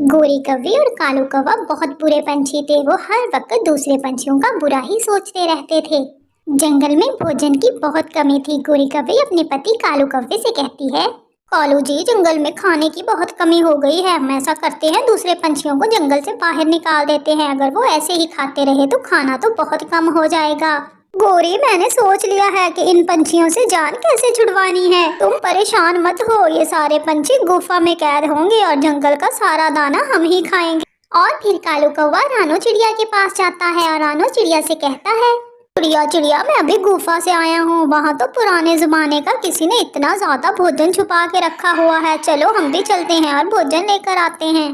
गोरी कौवे और कालू कौवा बहुत बुरे पंछी थे। वो हर वक्त दूसरे पंछियों का बुरा ही सोचते रहते थे। जंगल में भोजन की बहुत कमी थी। गोरी कौवे अपने पति कालू कौवे से कहती है, कालू जी, जंगल में खाने की बहुत कमी हो गई है। हम ऐसा करते हैं, दूसरे पंछियों को जंगल से बाहर निकाल देते हैं। अगर वो ऐसे ही खाते रहे तो खाना तो बहुत कम हो जाएगा। गोरी, मैंने सोच लिया है कि इन पंछियों से जान कैसे छुड़वानी है। तुम परेशान मत हो, ये सारे पंछी गुफा में कैद होंगे और जंगल का सारा दाना हम ही खाएंगे। और फिर कालू कौवा रानो चिड़िया के पास जाता है और रानो चिड़िया से कहता है, चिड़िया चिड़िया, मैं अभी गुफा से आया हूँ। वहाँ तो पुराने जमाने का किसी ने इतना ज्यादा भोजन छुपा के रखा हुआ है। चलो हम भी चलते हैं और भोजन लेकर आते हैं।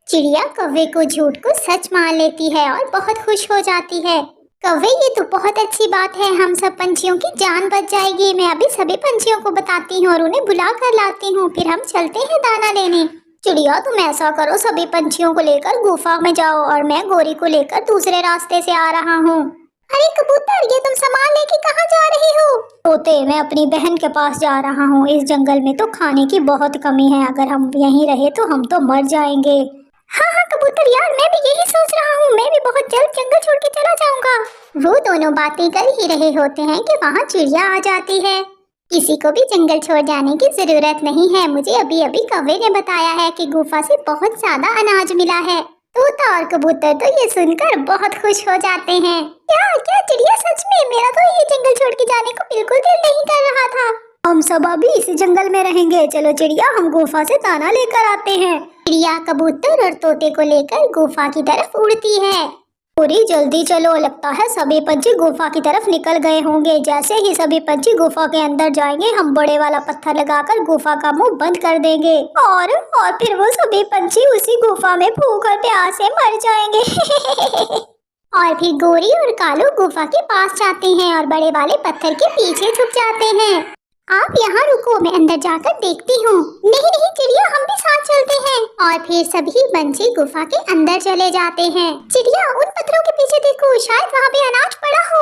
चिड़िया कौवे को झूठ को सच मान लेती है और बहुत खुश हो जाती है। कौवे, ये तो बहुत अच्छी बात है, हम सब पंछियों की जान बच जाएगी। मैं अभी सभी पंछियों को बताती हूँ और उन्हें बुला कर लाती हूँ, फिर हम चलते हैं दाना लेने। चिड़िया, तुम ऐसा करो, सभी पंछियों को लेकर गुफा में जाओ और मैं गोरी को लेकर दूसरे रास्ते से आ रहा हूँ। अरे कबूतर, ये तुम सामान लेके कहाँ जा रही हो? तोते, मैं अपनी बहन के पास जा रहा हूँ। इस जंगल में तो खाने की बहुत कमी है। अगर हम यहीं रहे तो हम तो मर जाएंगे। हाँ हाँ कबूतर यार, मैं भी यही सोच रहा हूँ। मैं भी बहुत जल्द जंगल छोड़ के चला जाऊंगा। वो दोनों बातें कर ही रहे होते हैं कि वहाँ चिड़िया आ जाती है। किसी को भी जंगल छोड़ जाने की जरूरत नहीं है। मुझे अभी अभी कौवे ने बताया है कि गुफा से बहुत ज्यादा अनाज मिला है। तोता और कबूतर तो ये सुनकर बहुत खुश हो जाते हैं। क्या क्या चिड़िया, सच में? मेरा तो ये जंगल छोड़ के जाने को बिल्कुल दिल नहीं कर रहा था। हम सब अभी इसी जंगल में रहेंगे। चलो चिड़िया, हम गुफा से दाना लेकर आते हैं। चिड़िया कबूतर और तोते को लेकर गुफा की तरफ उड़ती है। पूरी जल्दी चलो, लगता है सभी पंछी गुफा की तरफ निकल गए होंगे। जैसे ही सभी पंछी गुफा के अंदर जाएंगे, हम बड़े वाला पत्थर लगाकर गुफा का मुंह बंद कर देंगे और फिर वो सभी पंछी उसी गुफा में भूख और प्यास से मर जाएंगे। और फिर गोरी और कालू गुफा के पास जाते हैं और बड़े वाले पत्थर के पीछे छुप जाते हैं। आप यहाँ रुको, मैं अंदर जाकर देखती हूँ। नहीं नहीं चिड़िया, हम भी साथ चलते हैं। और फिर सभी पंछी गुफा के अंदर चले जाते हैं। चिड़िया, उन पत्थरों के पीछे देखो, शायद वहाँ पे अनाज पड़ा हो।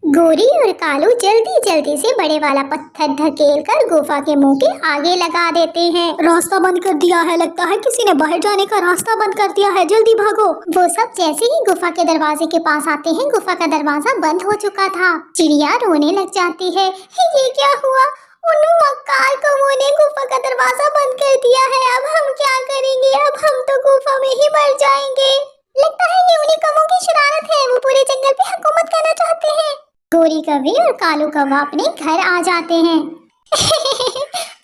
गोरी और कालू जल्दी जल्दी से बड़े वाला पत्थर धकेल कर गुफा के मुंह के आगे लगा देते हैं। रास्ता बंद कर दिया है, लगता है किसी ने बाहर जाने का रास्ता बंद कर दिया है। जल्दी भागो। वो सब जैसे ही गुफा के दरवाजे के पास आते हैं, गुफा का दरवाजा बंद हो चुका था। चिड़िया रोने लग जाती है, ये क्या हुआ? उन मक्कार कौवों ने गुफा का दरवाजा बंद कर दिया है। अब हम क्या करेंगे? अब हम तो गुफा में ही मर जाएंगे। लगता है ये उन्हीं कौवों की शरारत है। वो पूरे जंगल पे हुकूमत करना चाहते हैं। गोरी कौवे और कालू कौवा अपने घर आ जाते हैं।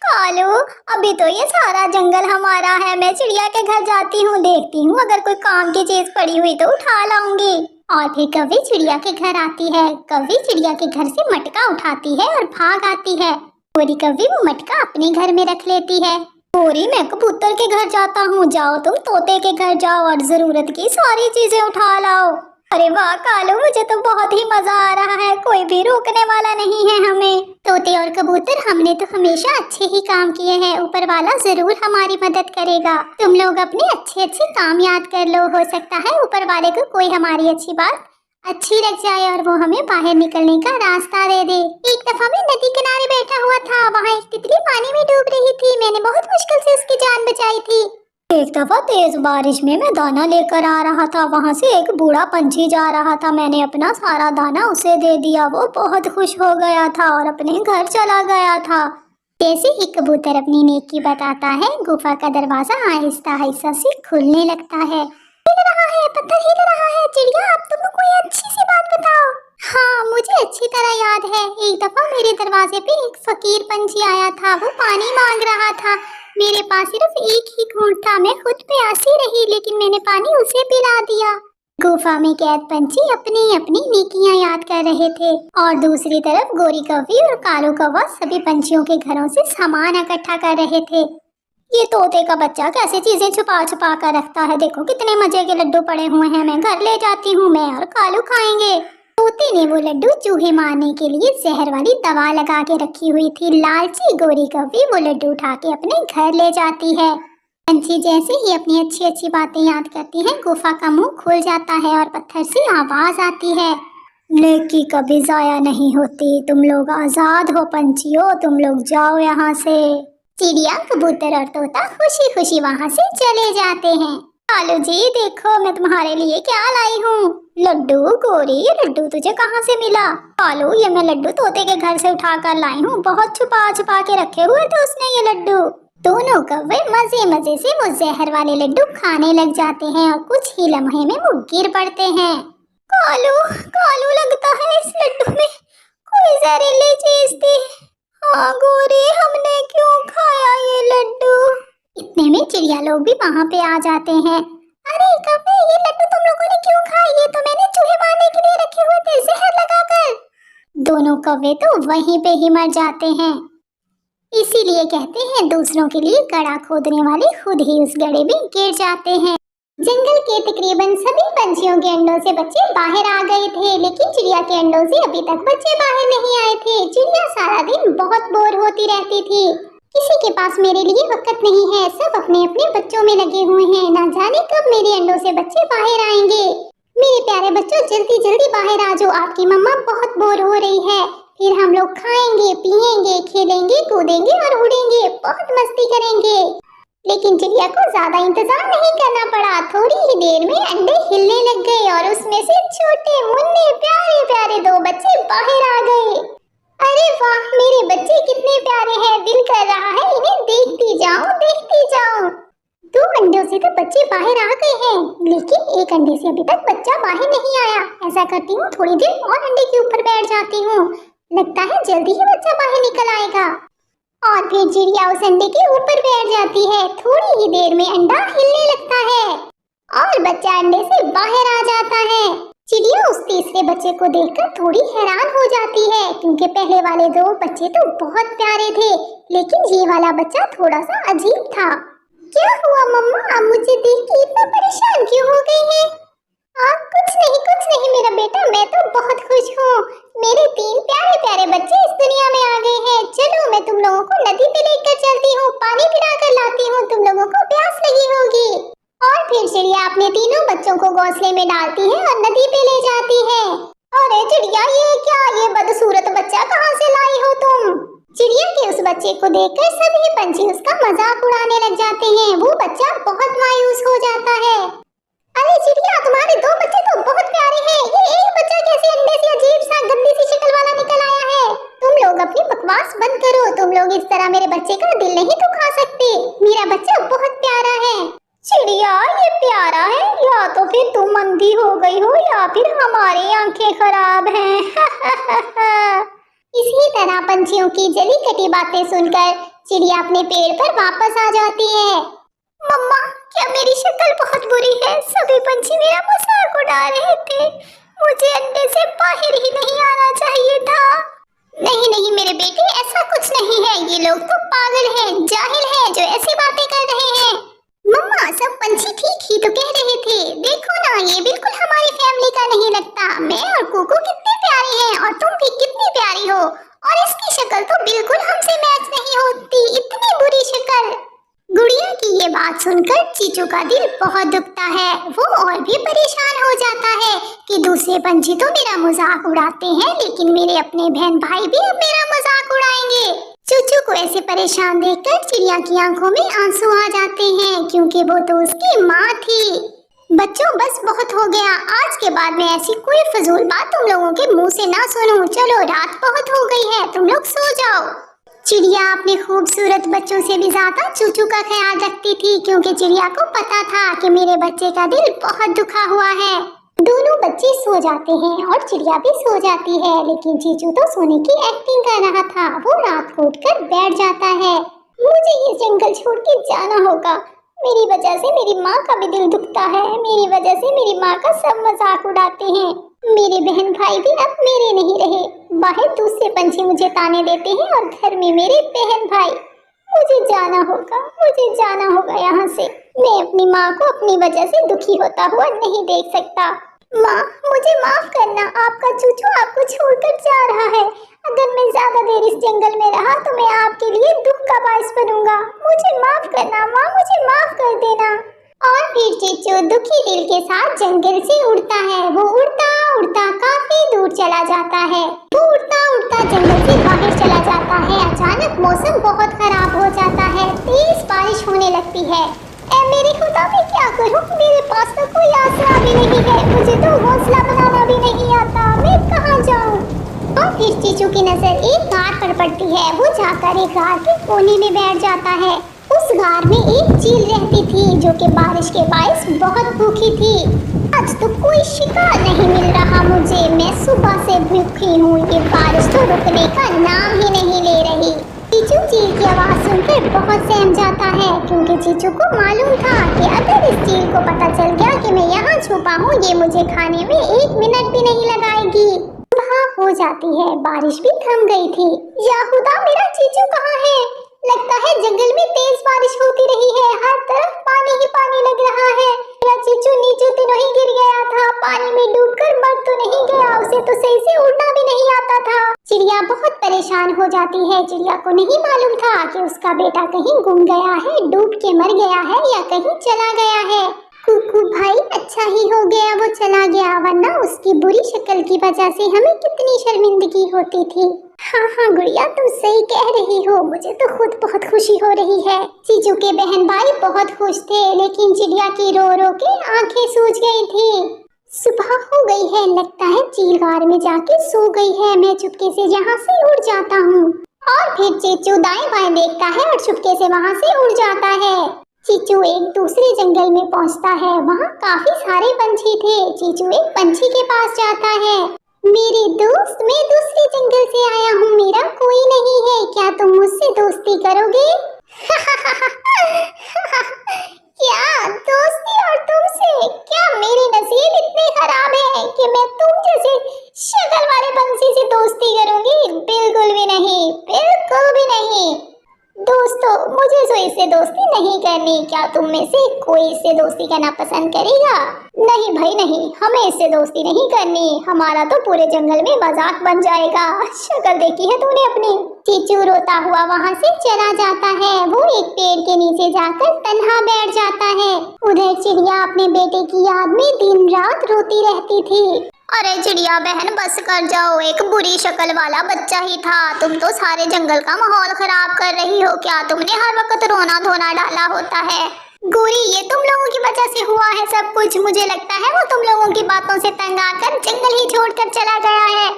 कालू, अभी तो ये सारा जंगल हमारा है। मैं चिड़िया के घर जाती हूँ, देखती हूँ अगर कोई काम की चीज पड़ी हुई तो उठा लाऊंगी। और फिर कौवे चिड़िया के घर आती है। कौवे चिड़िया के घर से मटका उठाती है और भाग आती है। गोरी कौवे वो मटका अपने घर में रख लेती है। गोरी, मैं कबूतर के घर जाता हूँ, जाओ तुम तोते के घर जाओ और जरूरत की सारी चीजें उठा लाओ। अरे वाह कालू, मुझे तो बहुत ही मजा आ रहा है। कोई भी रोकने वाला नहीं है हमें। तोते और कबूतर, हमने तो हमेशा अच्छे ही काम किए हैं। ऊपर वाला जरूर हमारी मदद करेगा। तुम लोग अपने अच्छे अच्छे काम याद कर लो। हो सकता है ऊपर वाले को कोई हमारी अच्छी बात अच्छी लग जाए और वो हमें बाहर निकलने का रास्ता दे दे। एक दफा मैं नदी किनारे बैठा हुआ था, वहाँ एक तितली पानी में डूब रही थी। मैंने बहुत मुश्किल से उसकी जान बचाई थी। एक दफा तेज बारिश में मैं दाना लेकर आ रहा था, वहाँ से एक बूढ़ा पंछी जा रहा था। मैंने अपना सारा दाना उसे दे दिया। वो बहुत खुश हो गया था और अपने घर चला गया था। जैसे ही कबूतर अपनी नेकी बताता है, गुफा का दरवाजा आहिस्ता आहिस्ता से खुलने लगता है। हिल रहा है, पत्थर हिल रहा है। चिड़िया, अब तुम कोई अच्छी सी बात बताओ। हाँ, मुझे अच्छी तरह याद है। एक दफा मेरे दरवाजे पे एक फकीर पंछी आया था। वो पानी मांग रहा था। मेरे पास सिर्फ एक ही घूंट था। मैं खुद प्यासी रही, लेकिन मैंने पानी उसे पिला दिया। गुफा में कैद पंछी अपनी अपनी नेकियां याद कर रहे थे और दूसरी तरफ गोरी कौवी और कालू कौवा सभी पंछियों के घरों से सामान इकट्ठा कर रहे थे। ये तोते का बच्चा कैसे चीजें छुपा छुपा कर रखता है। देखो कितने मजे के लड्डू पड़े हुए हैं। मैं घर ले जाती हूँ, मैं और कालू खाएंगे। तोते ने वो लड्डू चूहे मारने के लिए जहर वाली दवा लगा के रखी हुई थी। लालची गोरी कौवी वो लड्डू उठा के अपने घर ले जाती है। पंछी जैसे ही अपनी अच्छी अच्छी बातें याद करती हैं, गुफा का मुंह खुल जाता है और पत्थर से आवाज आती है, नेकी कभी जाया नहीं होती। तुम लोग आजाद हो पंछियों, तुम लोग जाओ यहाँ से। चिड़िया कबूतर और तोता खुशी खुशी वहाँ से चले जाते हैं। कालू जी देखो मैं तुम्हारे लिए क्या लाई हूँ। लड्डू गोरी, लड्डू तुझे कहाँ से मिला? कालू ये मैं लड्डू तोते के घर से उठा कर लाई हूँ। बहुत छुपा छुपा के रखे हुए थे उसने ये लड्डू। दोनों कौवे मजे मजे से वो जहर वाले लड्डू खाने लग जाते हैं और कुछ ही लम्हे में वो गिर पड़ते हैं। कालू कालू लगता है इस लड्डू में कोई जहरीली चीज थी। हाँ गोरी हमने क्यों खाया ये लड्डू? इतने में चिड़िया लोग भी वहाँ पे आ जाते हैं। अरे कौवे ये लड्डू तुम लोगों ने क्यों खाए? ये तो मैंने चूहे मारने के लिए रखे हुए थे जहर लगाकर। दोनों कौवे तो वहीं पे ही मर जाते हैं। इसीलिए कहते हैं दूसरों के लिए गड्ढा खोदने वाले खुद ही उस गड्ढे में गिर जाते हैं। जंगल के तकरीबन सभी पंछियों के अंडों से बच्चे बाहर आ गए थे, लेकिन चिड़िया के अंडों से अभी तक बच्चे बाहर नहीं आए थे। चिड़िया सारा दिन बहुत बोर होती रहती थी। किसी के पास मेरे लिए वक्त नहीं है, सब अपने अपने बच्चों में लगे हुए हैं। ना जाने कब मेरे अंडों से बच्चे बाहर आएंगे। मेरे प्यारे बच्चों जल्दी जल्दी बाहर आ जाओ, आपकी मम्मा बहुत बोर हो रही है। फिर हम लोग खाएंगे, पिएंगे, खेलेंगे, कूदेंगे और उड़ेंगे, बहुत मस्ती करेंगे। लेकिन चिड़िया को ज्यादा इंतजार नहीं करना पड़ा। थोड़ी ही देर में अंडे हिलने लग गए और उसमें से छोटे मुन्ने प्यारे प्यारे दो बच्चे बाहर आ गए। अरे वाह मेरे बच्चे कितने प्यारे हैं, दिल कर रहा है इन्हें देखती जाऊं देखती जाऊं। दो अंडों से तो बच्चे बाहर आ गए हैं, लेकिन एक अंडे से अभी तक बच्चा बाहर नहीं आया। ऐसा करती हूँ थोड़ी देर और अंडे के ऊपर बैठ जाती हूँ, लगता है जल्दी ही बच्चा बाहर निकल आएगा। और फिर चिड़िया उस अंडे के ऊपर बैठ जाती है। थोड़ी ही देर में अंडा हिलने लगता है और बच्चा अंडे से बाहर आ जाता है। चिड़िया उस तीसरे बच्चे को देखकर थोड़ी हैरान हो जाती है, क्योंकि पहले वाले दो बच्चे तो बहुत प्यारे थे, लेकिन ये वाला बच्चा थोड़ा सा अजीब था। क्या हुआ मम्मा, आप मुझे देख के इतना परेशान क्यों हो गई हैं? कुछ नहीं मेरा बेटा, मैं तो बहुत खुश हूँ। मेरे तीन प्यारे प्यारे बच्चे इस दुनिया में आ गए हैं। चलो मैं तुम लोगों को नदी पे लेकर चलती हूँ, पानी पिला कर लाती हूँ, तुम लोगों को प्यास लगी होगी। और फिर चिड़िया अपने तीनों बच्चों को घोंसले में डालती है और नदी पे ले जाती है। अरे चिड़िया ये क्या, ये बदसूरत बच्चा कहाँ से लाई हो तुम? चिड़िया के उस बच्चे को देखकर सभी पंछी उसका मजाक उड़ाने लग जाते हैं। वो बच्चा बहुत मायूस हो जाता है। अरे चिड़िया तुम्हारे दो बच्चे तो बहुत प्यारे हैं, ये एक बच्चा कैसे अंडे से अजीब सा गंदी सी शक्ल वाला निकल आया है? तुम लोग अपनी बकवास बंद करो, तुम लोग इस तरह मेरे बच्चे का दिल नहीं दुखा सकते। मेरा बच्चा बहुत प्यारा है। चिड़िया ये प्यारा है, या तो फिर तुम अंधी हो गई हो या फिर हमारी आंखें खराब हैं। इसी तरह पंछियों की जली कटी बातें सुनकर चिड़िया अपने पेड़ पर वापस आ जाती है। मम्मा क्या मेरी शक्ल बहुत बुरी है? सभी पंछी मेरा मजाक उड़ा रहे थे, मुझे अंडे से बाहर ही नहीं आना चाहिए था। नहीं मेरे बेटे ऐसा कुछ नहीं है, ये लोग तो पागल हैं, जाहिल हैं जो ऐसी बातें कर रहे हैं। मम्मा सब पंछी ठीक ही तो कह रहे थे, देखो ना ये बिल्कुल हमारी फैमिली का नहीं लगता। मैं और कुकू कितने प्यारे हैं और तुम भी कितनी प्यारी हो, और इसकी शक्ल तो बिल्कुल हमसे मैच नहीं होती, इतनी बुरी शक्ल। गुड़िया की ये बात सुनकर चीचू का दिल बहुत दुखता है। वो और भी परेशान हो जाता है कि दूसरे पंछी तो मेरा मजाक उड़ाते हैं, लेकिन मेरे अपने बहन भाई भी अब मेरा मजाक उड़ाएंगे। चूचू को ऐसे परेशान देखकर चिड़िया की आंखों में आंसू आ जाते हैं, क्योंकि वो तो उसकी माँ थी। बच्चों बस बहुत हो गया, आज के बाद में ऐसी कोई फजूल बात तुम लोगों के मुंह से ना सुनूं। चलो रात बहुत हो गई है, तुम लोग सो जाओ। चिड़िया अपने खूबसूरत बच्चों से भी ज्यादा चूचू का ख्याल रखती थी, क्योंकि चिड़िया को पता था कि मेरे बच्चे का दिल बहुत दुखा हुआ है। दोनों बच्चे सो जाते हैं और चिड़िया भी सो जाती है, लेकिन चीचू तो सोने की एक्टिंग कर रहा था। वो रात को उठकर बैठ जाता है। मुझे ये जंगल छोड़ के जाना होगा, मेरी वजह से मेरी माँ का भी दिल दुखता है, मेरी वजह से मेरी माँ का सब मजाक उड़ाते हैं। मेरे बहन भाई भी अब मेरे नहीं रहे, बाहर दूसरे पंछी मुझे ताने देते हैं और घर में मेरे बहन भाई। मुझे जाना होगा यहाँ से। मैं अपनी माँ को अपनी वजह से दुखी होता हुआ नहीं देख सकता। माँ मुझे माफ करना, आपका चूचू आपको छोड़कर जा रहा है। अगर मैं ज्यादा देर इस जंगल में रहा तो मैं आपके लिए दुख का बायस बनूंगा। मुझे माफ करना माँ, मुझे माफ कर देना। और फिर चीचू दुखी दिल के साथ जंगल से उड़ता है। वो उड़ता उड़ता काफी दूर चला जाता है। वो उड़ता उड़ता जंगल से बाहर चला जाता है। अचानक मौसम बहुत खराब हो जाता है, तेज बारिश होने लगती है। मेरे खुदा मैं क्या करूं? मेरे पास तो कोई आसरा भी नहीं है, मुझे तो घोंसला बनाना भी नहीं आता, मैं कहाँ जाऊं? और फिर चीचू की नजर एक गार पर पड़ती है। वो जाकर एक गार के कोने में बैठ जाता है। उस गार में एक चील रहती थी जो कि बारिश के बायस बहुत भूखी थी। आज तो कोई शिकार नहीं मिल रहा मुझे, मैं सुबह से भूखी हूँ, ये बारिश तो रुकने का नाम ही नहीं ले रही। चीचू चील की आवाज सुनकर बहुत सहम जाता है, क्योंकि चीचू को मालूम था कि अगर इस चील को पता चल गया कि मैं यहाँ छुपा हूँ, ये मुझे खाने में 1 मिनट भी नहीं लगाएगी। सुबह हो जाती है, बारिश भी थम गई थी। या खुदा, मेरा चीचू कहाँ है? लगता है जंगल में तेज बारिश होती रही है, हर तरफ पानी ही पानी लग रहा है। मेरा चीचू नीचे तो नहीं गिर गया था, पानी में डूबकर मर तो नहीं गया, उसे तो सही से उड़ना भी नहीं आता था। चिड़िया बहुत परेशान हो जाती है। चिड़िया को नहीं मालूम था कि उसका बेटा कहीं गुम गया है, डूब के मर गया है या कहीं चला गया है। कुकू भाई, अच्छा ही हो गया वो चला गया, वरना उसकी बुरी शक्ल की वजह से हमें कितनी शर्मिंदगी होती थी। हाँ गुड़िया, तुम सही कह रही हो, मुझे तो खुद बहुत खुशी हो रही है। चीचू के बहन भाई बहुत खुश थे, लेकिन चिड़िया की रो रो के आंखें सूज गई थी। सुबह हो गई है, लगता है चील गार में जाके सो गई है। मैं चुपके से यहाँ से उड़ जाता हूँ। और फिर चीचू दाएं बाएं देखता है और चुपके से वहाँ से उड़ जाता है। चीचू एक दूसरे जंगल में पहुँचता है, वहाँ काफी सारे पंछी थे। चीचू एक पंछी के पास जाता है। मेरे दोस्त, मैं दूसरे जंगल से आया हूँ, मेरा कोई नहीं है, क्या तुम मुझसे दोस्ती करोगे? क्या दोस्ती और तुमसे? क्या मेरे नसीब इतने खराब है कि मैं तुम जैसे शक्ल वाले पंछी से दोस्ती करूंगी? बिल्कुल भी नहीं, बिल्कुल भी नहीं। दोस्तों, मुझे तो इससे दोस्ती नहीं करनी। क्या तुम में से कोई इससे दोस्ती करना पसंद करेगा? नहीं भाई नहीं, हमें इससे दोस्ती नहीं करनी, हमारा तो पूरे जंगल में मजाक बन जाएगा। शक्ल देखी है तूने अपनी? चीचू रोता हुआ वहाँ से चला जाता है। वो एक पेड़ के नीचे जाकर तन्हा बैठ जाता है। उधर चिड़िया अपने बेटे की याद में दिन रात रोती रहती थी। अरे चिड़िया बहन, बस कर जाओ, एक बुरी शक्ल वाला बच्चा ही था, तुम तो सारे जंगल का माहौल खराब कर रही हो। क्या तुमने हर वक्त रोना धोना डाला होता है? गोरी, ये तुम लोगों की वजह से हुआ है सब कुछ। मुझे लगता है वो तुम लोगों की बातों से तंग आकर जंगल ही छोड़कर चला गया है।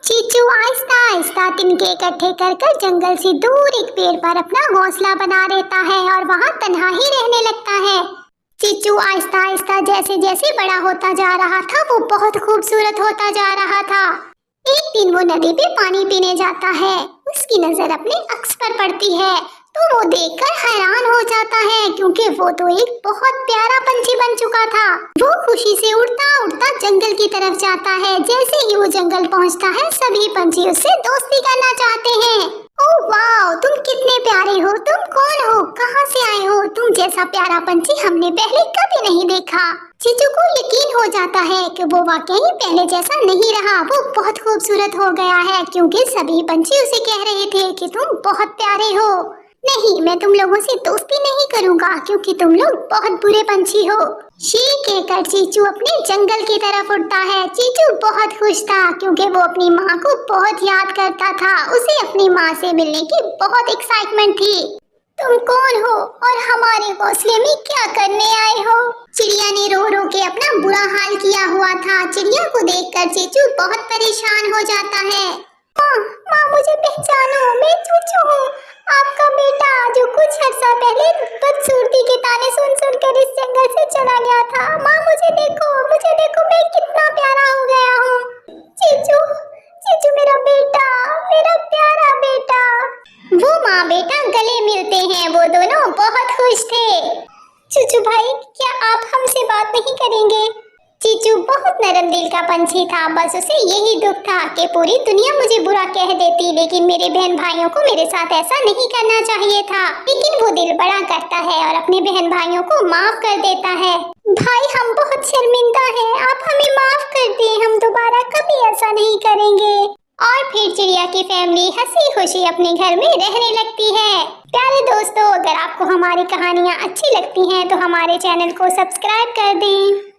चीचू आहिस्ता आहिस्ता तिनके इकट्ठे कर कर जंगल से दूर एक पेड़ पर अपना घोंसला बना लेता है और वहाँ तन्हा ही रहने लगता है। चीचू आहिस्ता आहिस्ता जैसे जैसे बड़ा होता जा रहा था, वो बहुत खूबसूरत होता जा रहा था। एक दिन वो नदी पे पानी पीने जाता है। उसकी नजर अपने अक्स पर पड़ती है, तो वो देखकर हैरान हो जाता है, क्योंकि वो तो एक बहुत प्यारा पंछी बन चुका था। वो खुशी से उड़ता उड़ता जंगल की तरफ जाता है। जैसे ही वो जंगल पहुंचता है, सभी पंछी उससे दोस्ती करना चाहते हैं। ओह वाह, तुम कितने प्यारे हो, तुम कौन हो, कहाँ से आए हो? तुम जैसा प्यारा पंछी हमने पहले कभी नहीं देखा। चीचू को यकीन हो जाता है कि वो वाकई पहले जैसा नहीं रहा, वो बहुत खूबसूरत हो गया है, क्योंकि सभी पंछी उसे कह रहे थे कि तुम बहुत प्यारे हो। नहीं, मैं तुम लोगों से दोस्ती नहीं करूंगा, क्योंकि तुम लोग बहुत बुरे पंछी हो। शी कहकर चीचू अपने जंगल की तरफ उड़ता है। चीचू बहुत खुश था, क्योंकि वो अपनी माँ को बहुत याद करता था। उसे अपनी माँ से मिलने की बहुत एक्साइटमेंट थी। तुम कौन हो और हमारे घोंसले में क्या करने आए हो? चिड़िया ने रो रो के अपना बुरा हाल किया हुआ था। चिड़िया को देखकर चीचू बहुत परेशान हो जाता है। माँ मुझे पहचानो, मैं चूचू हूँ, आपका बेटा, जो कुछ अर्सा पहले बदसूरती के ताने सुन सुन कर इस जंगल से चला गया था। माँ मुझे देखो, मैं कितना प्यारा हो गया हूँ। चीचू, चीचू मेरा बेटा, मेरा प्यारा बेटा। वो माँ बेटा गले मिलते हैं। वो दोनों बहुत खुश थे। चूचू भाई, क्या आप हमसे बात नहीं करेंगे? चीचू बहुत नरम दिल का पंछी था, बस उसे यही दुख था कि पूरी दुनिया मुझे बुरा कह देती, लेकिन मेरे बहन भाइयों को मेरे साथ ऐसा नहीं करना चाहिए था। लेकिन वो दिल बड़ा करता है और अपने बहन भाइयों को माफ कर देता है। भाई, हम बहुत शर्मिंदा हैं, आप हमें माफ कर दें, हम दोबारा कभी ऐसा नहीं करेंगे। और फिर चिड़िया की फैमिली हंसी खुशी अपने घर में रहने लगती है। प्यारे दोस्तों, अगर आपको हमारी कहानियाँ अच्छी लगती हैं तो हमारे चैनल को सब्सक्राइब कर दें।